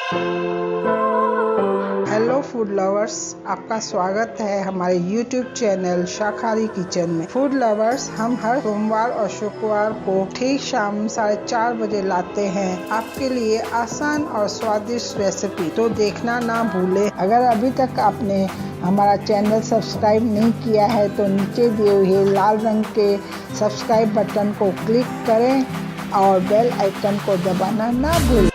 Hello food lovers, आपका स्वागत है हमारे YouTube चैनल शाकाहारी किचन में। फूड लवर्स, हम हर सोमवार और शुक्रवार को ठीक शाम 4:30 बजे लाते हैं आपके लिए आसान और स्वादिष्ट रेसिपी, तो देखना ना भूले। अगर अभी तक आपने हमारा चैनल सब्सक्राइब नहीं किया है तो नीचे दिए हुए लाल रंग के सब्सक्राइब बटन को क्लिक करें और बेल आइकन को दबाना ना भूलें।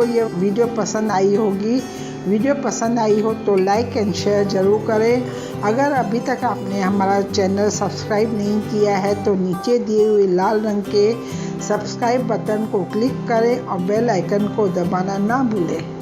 आपको ये वीडियो पसंद आई होगी। वीडियो पसंद आई हो तो लाइक एंड शेयर ज़रूर करें। अगर अभी तक आपने हमारा चैनल सब्सक्राइब नहीं किया है तो नीचे दिए हुए लाल रंग के सब्सक्राइब बटन को क्लिक करें और बेल आइकन को दबाना ना भूलें।